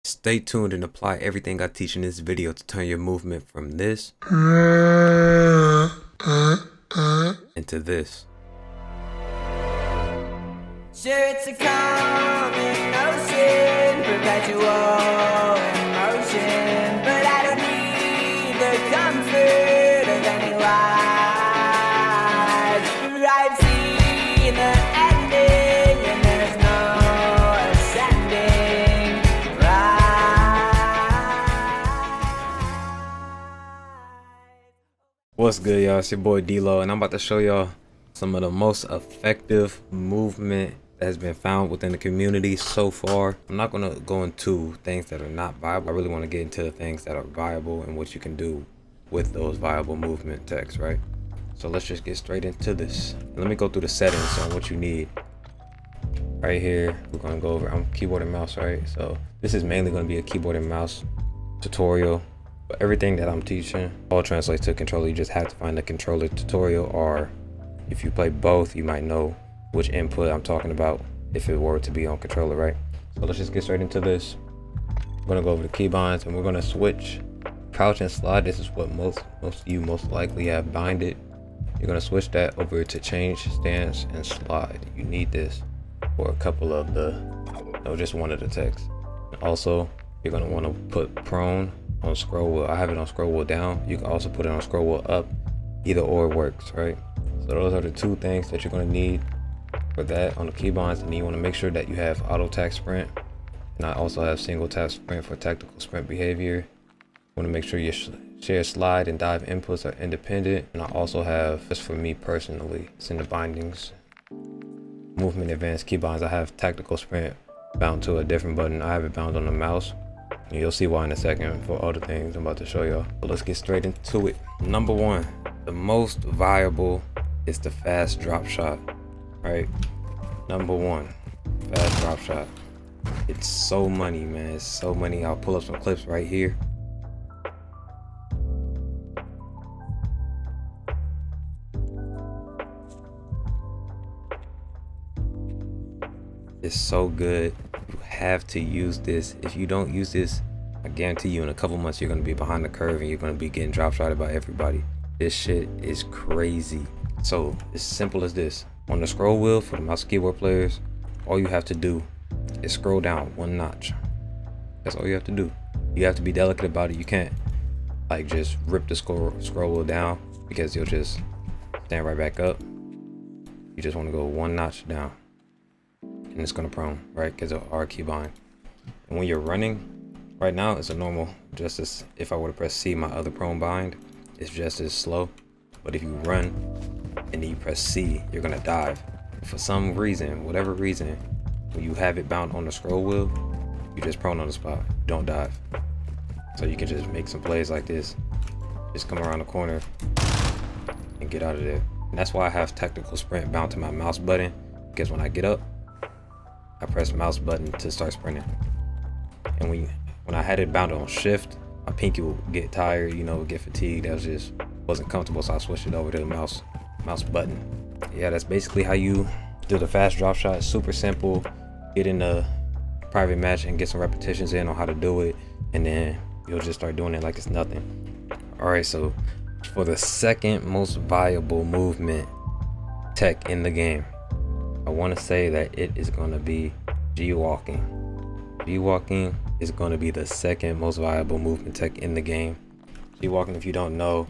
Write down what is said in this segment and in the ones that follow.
Stay tuned and apply everything I teach in this video to turn your movement from this into this. Sure, it's a common notion, perpetual emotion, but I don't need the comfort of any lies. I've seen the ending, and there's no ascending rise. What's good, y'all? It's your boy D-Lo, and I'm about to show y'all some of the most effective movement that has been found within the community so far. I'm not going to go into things that are not viable. I really want to get into the things that are viable and what you can do with those viable movement techs, right? So let's just get straight into this. Let me go through the settings on what you need. Right here, we're going to go over, I'm keyboard and mouse, right? So this is mainly going to be a keyboard and mouse tutorial. But everything that I'm teaching all translates to controller. You just have to find the controller tutorial, or if you play both, you might know which input I'm talking about if it were to be on controller, right? So let's just get straight into this. We're gonna go over the keybinds and we're gonna switch crouch and slide. This is what most of you most likely have binded. You're gonna switch that over to change stance and slide. You need this for a couple of just one of the texts. Also, you're gonna want to put prone on scroll wheel. I have it on scroll wheel down. You can also put it on scroll wheel up. Either or works, right? So those are the two things that you're going to need for that on the keybinds. And you want to make sure that you have auto tap sprint, and I also have single tap sprint for tactical sprint behavior. You want to make sure your share slide and dive inputs are independent. And I also have, just for me personally, it's in the bindings, movement advanced keybinds, I have tactical sprint bound to a different button. I have it bound on the mouse. And you'll see why in a second for all the things I'm about to show y'all. So let's get straight into it. Number one, the most viable is the fast drop shot, right? Number one, fast drop shot. It's so money, man. It's so money. I'll pull up some clips right here. It's so good. You have to use this. If you don't use this, I guarantee you in a couple months you're going to be behind the curve and you're going to be getting drop shotted by everybody. This shit is crazy. So it's simple as this. On the scroll wheel for the mouse keyboard players, all you have to do is scroll down one notch. That's all you have to do. You have to be delicate about it. You can't like just rip the scroll wheel down, because you'll just stand right back up. You just want to go one notch down, and it's gonna prone, right? Because of our keybind. And when you're running, right now it's a normal, just as if I were to press C, my other prone bind, it's just as slow. But if you run and then you press C, you're gonna dive. For some reason, whatever reason, when you have it bound on the scroll wheel, you just prone on the spot, don't dive. So you can just make some plays like this, just come around the corner and get out of there. And that's why I have tactical sprint bound to my mouse button, because when I get up, I press mouse button to start sprinting. And when I had it bound on shift, my pinky would get tired, get fatigued. That wasn't comfortable, so I switched it over to the mouse button. Yeah, that's basically how you do the fast drop shot. It's super simple. Get in a private match and get some repetitions in on how to do it, and then you'll just start doing it like it's nothing. All right, so for the second most viable movement tech in the game, I want to say that it is going to be G-walking. G-walking is going to be the second most viable movement tech in the game. G-walking, if you don't know,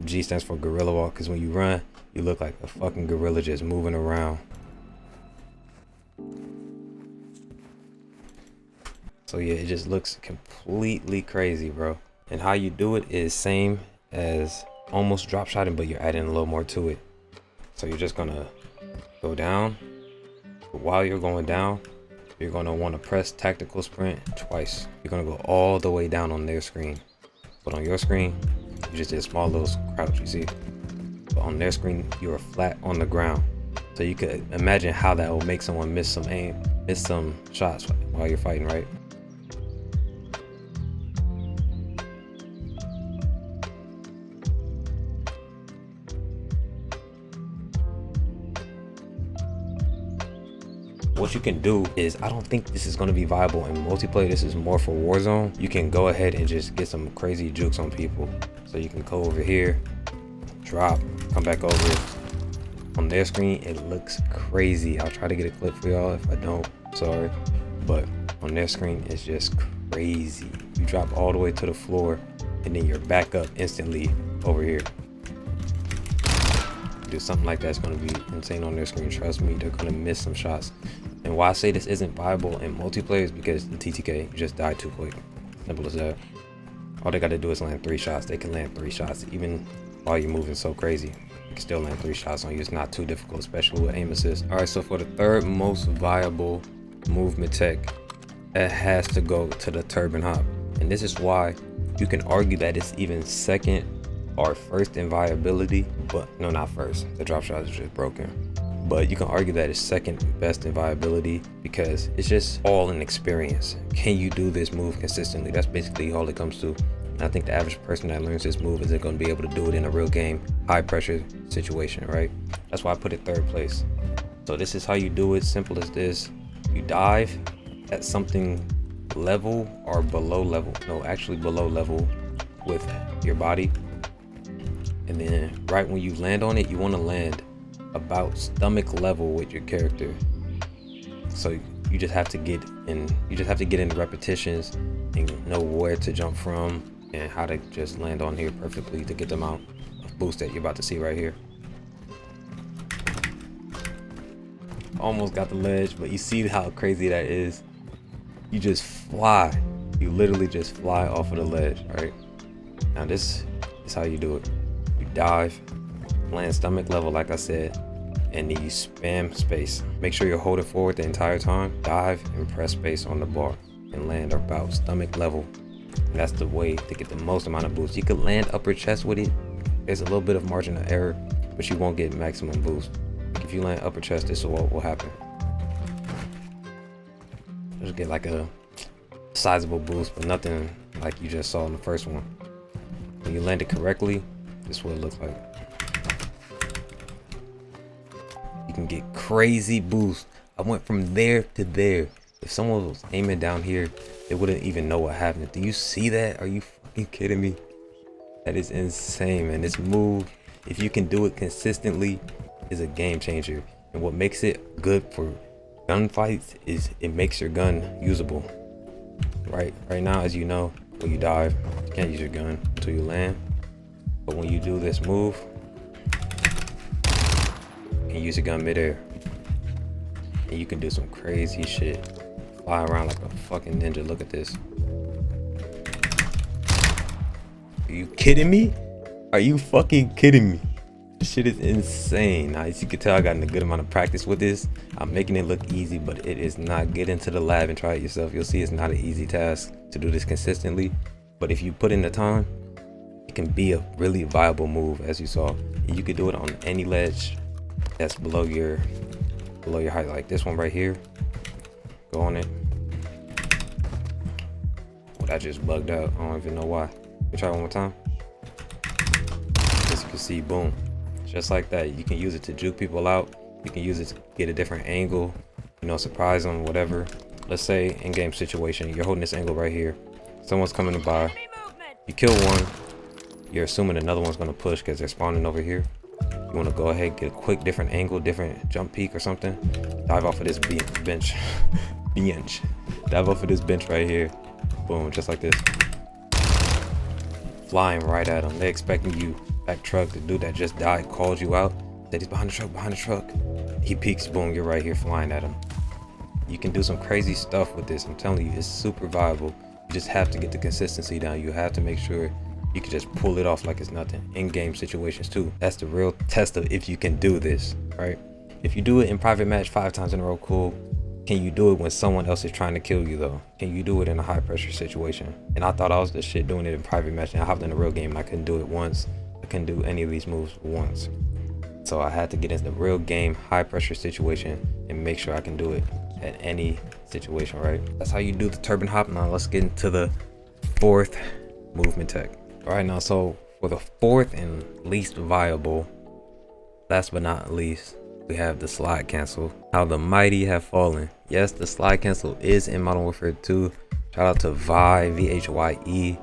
G stands for gorilla walk, because when you run, you look like a fucking gorilla just moving around. So yeah, it just looks completely crazy, bro. And how you do it is same as almost drop shotting, but you're adding a little more to it. So you're just gonna go down. But while you're going down, you're gonna want to press tactical sprint twice. You're gonna go all the way down on their screen, but on your screen, you just did a small little crouch, you see? But on their screen, you are flat on the ground. So you could imagine how that will make someone miss some shots while you're fighting, right? what you can do is, I don't think this is going to be viable in multiplayer. This is more for Warzone. You can go ahead and just get some crazy jukes on people. So you can go over here, drop, come back over. On their screen, it looks crazy. I'll try to get a clip for y'all. If I don't, sorry. But on their screen, it's just crazy. You drop all the way to the floor, and then you're back up instantly over here. Do something like that's going to be insane on their screen. Trust me, they're going to miss some shots. And why I say this isn't viable in multiplayer is because the TTK just died too quick. Simple as that. All they got to do is land 3 shots. They can land 3 shots even while you're moving so crazy. You can still land 3 shots on you. It's not too difficult, especially with aim assist. All right, so for the third most viable movement tech, it has to go to the turban hop. And this is why you can argue that it's even second or first in viability, but no, not first. The drop shot is just broken. But you can argue that it's second best in viability because it's just all in experience. Can you do this move consistently? That's basically all it comes to. And I think the average person that learns this move isn't going to be able to do it in a real game, high pressure situation, right? That's why I put it third place. So this is how you do it. Simple as this. You dive at something level or below level. No, actually below level with your body. And then right when you land on it, you want to land about stomach level with your character. So you just have to get in the repetitions and know where to jump from and how to just land on here perfectly to get the amount of boost that you're about to see right here. Almost got the ledge, but you see how crazy that is. You just fly. You literally just fly off of the ledge, right? Now this is how you do it. You dive, land stomach level like I said, and then you spam space. Make sure you're holding forward the entire time. Dive and press space on the bar and land about stomach level. And that's the way to get the most amount of boost. You could land upper chest with it. There's a little bit of margin of error, but you won't get maximum boost. If you land upper chest, this is what will happen. Just get like a sizable boost, but nothing like you just saw in the first one. When you land it correctly, this is what it looks like. You can get crazy boost. I went from there to there. If someone was aiming down here, they wouldn't even know what happened. Do you see that? Are you fucking kidding me? That is insane, man. This move, if you can do it consistently, is a game changer. And what makes it good for gunfights is it makes your gun usable. Right now, as you know, when you dive, you can't use your gun until you land. But when you do this move, you can use your gun midair. And you can do some crazy shit. Fly around like a fucking ninja. Look at this. Are you kidding me? Are you fucking kidding me? This shit is insane. Now, as you can tell, I got a good amount of practice with this. I'm making it look easy, but it is not. Get into the lab and try it yourself. You'll see it's not an easy task to do this consistently. But if you put in the time, it can be a really viable move, as you saw. And you could do it on any ledge that's below your height, like this one right here. Go on it. Well, that just bugged out. I don't even know why. We try it one more time. As you can see, boom, just like that. You can use it to juke people out. You can use it to get a different angle, you know, surprise them, whatever. Let's say in-game situation, you're holding this angle right here. Someone's coming by. You kill one. You're assuming another one's gonna push because they're spawning over here. You want to go ahead, get a quick different angle, different jump peak or something. Dive off of this bench. Dive off of this bench right here. Boom, just like this. Flying right at them. They expecting you back truck. The dude that just died called you out. Said he's behind the truck. He peeks, boom, you're right here flying at him. You can do some crazy stuff with this. I'm telling you, it's super viable. You just have to get the consistency down. You have to make sure you can just pull it off like it's nothing. In-game situations too. That's the real test of if you can do this, right? If you do it in private match 5 times in a row, cool. Can you do it when someone else is trying to kill you though? Can you do it in a high pressure situation? And I thought I was the shit doing it in private match, and I hopped in a real game and I couldn't do it once. I couldn't do any of these moves once. So I had to get into the real game, high pressure situation and make sure I can do it at any situation, right? That's how you do the turban hop. Now let's get into the 4th movement tech. All right, now so for the 4th and least viable, last but not least, we have the slide cancel. How the mighty have fallen. Yes, the slide cancel is in Modern Warfare 2. Shout out to Vhye.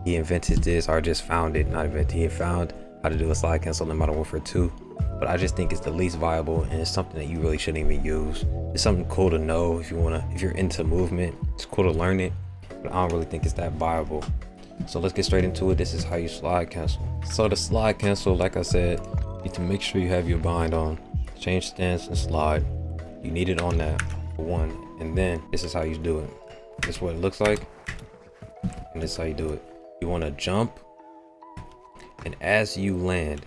He invented this, or just found it, not invented. He found how to do a slide cancel in Modern Warfare 2. But I just think it's the least viable, and it's something that you really shouldn't even use. It's something cool to know if you're into movement. It's cool to learn it, but I don't really think it's that viable. So let's get straight into it. This is how you slide cancel. So the slide cancel, like I said, you need to make sure you have your bind on. Change stance and slide. You need it on that for one, and then this is how you do it. This is what it looks like, and this is how you do it. You want to jump, and as you land,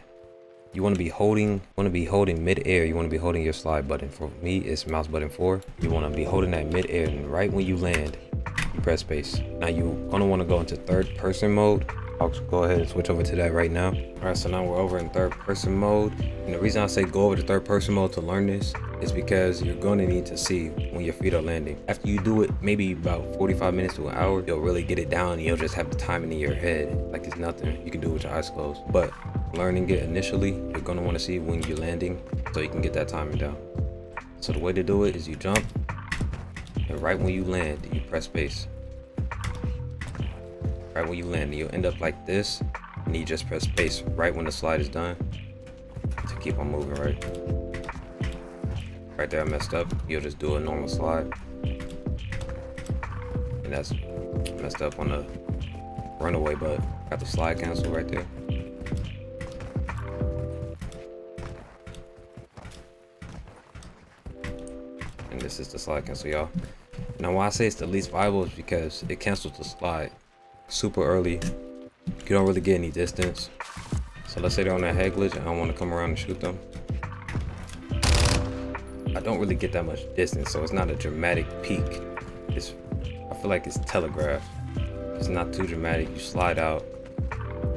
you want to be holding mid-air. You want to be holding your slide button. For me, it's mouse button 4. You want to be holding that mid-air, and right when you land, you press space. Now you're gonna want to go into third person mode. I'll go ahead and switch over to that right now. All right, so now we're over in third person mode. And the reason I say go over to third person mode to learn this is because you're going to need to see when your feet are landing. After you do it, maybe about 45 minutes to an hour, you'll really get it down, and you'll just have the timing in your head like it's nothing. You can do it with your eyes closed. But learning it initially, you're going to want to see when you're landing so you can get that timing down. So the way to do it is you jump, and right when you land, you press space. Right when you land, you'll end up like this, and you just press space right when the slide is done to keep on moving. Right there I messed up. You'll just do a normal slide, and that's messed up on the runaway, but got the slide cancel right there. And this is the slide cancel, y'all. Now why I say it's the least viable is because it cancels the slide super early. You don't really get any distance. So let's say they're on that head glitch and I want to come around and shoot them. I don't really get that much distance, so it's not a dramatic peak. I feel like it's telegraphed. It's not too dramatic. You slide out,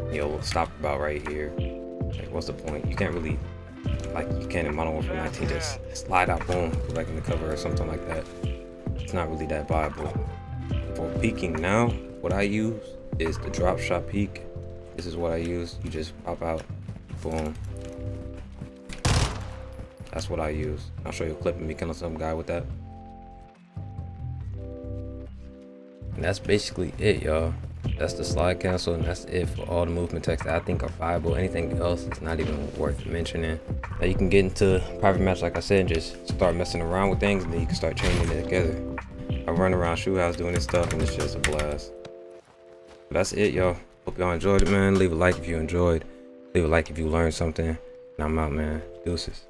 you'll stop about right here. Like, what's the point? You can't really, like you can in Modern Warfare 19, just slide out, boom, go back in the cover or something like that. It's not really that viable. For peeking now, what I use is the drop shot peek. This is what I use. You just pop out, boom. That's what I use. I'll show you a clip of me killing some guy with that. And that's basically it, y'all. That's the slide cancel, and that's it for all the movement text that I think are viable. Anything else is not even worth mentioning. Now you can get into private match, like I said, and just start messing around with things, and then you can start chaining it together. I run around shoe house doing this stuff, and it's just a blast. But that's it, y'all. Hope y'all enjoyed it, man. Leave a like if you enjoyed. Leave a like if you learned something. And I'm out, man. Deuces.